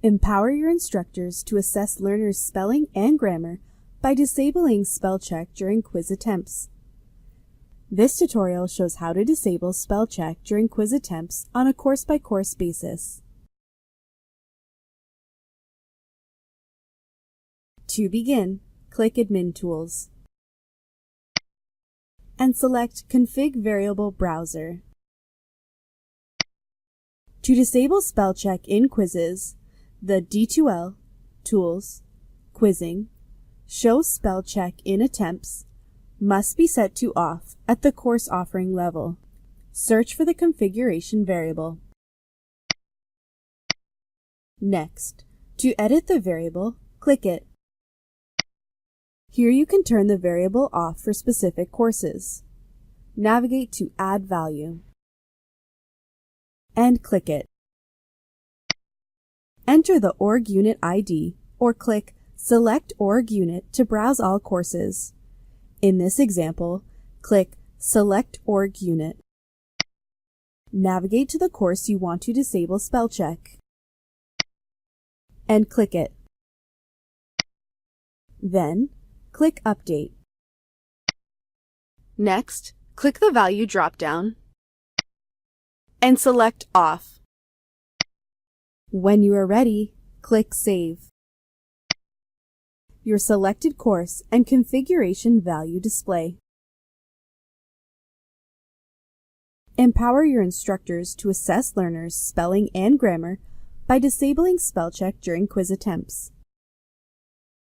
Empower your instructors to assess learners' spelling and grammar by disabling spell check during quiz attempts. This tutorial shows how to disable spell check during quiz attempts on a course-by-course basis. To begin, click Admin Tools and select Config Variable Browser. To disable spell check in quizzes, the D2L, Tools, Quizzing, Show Spell Check in Attempts must be set to off at the course offering level. Search for the configuration variable. Next, to edit the variable, click it. Here you can turn the variable off for specific courses. Navigate to Add Value and click it. Enter the org unit ID or click Select Org Unit to browse all courses. In this example, click Select Org Unit. Navigate to the course you want to disable spell check and click it. Then, click Update. Next, click the Value drop-down and select Off. When you are ready, click Save. Your selected course and configuration value display. Empower your instructors to assess learners' spelling and grammar by disabling spell check during quiz attempts.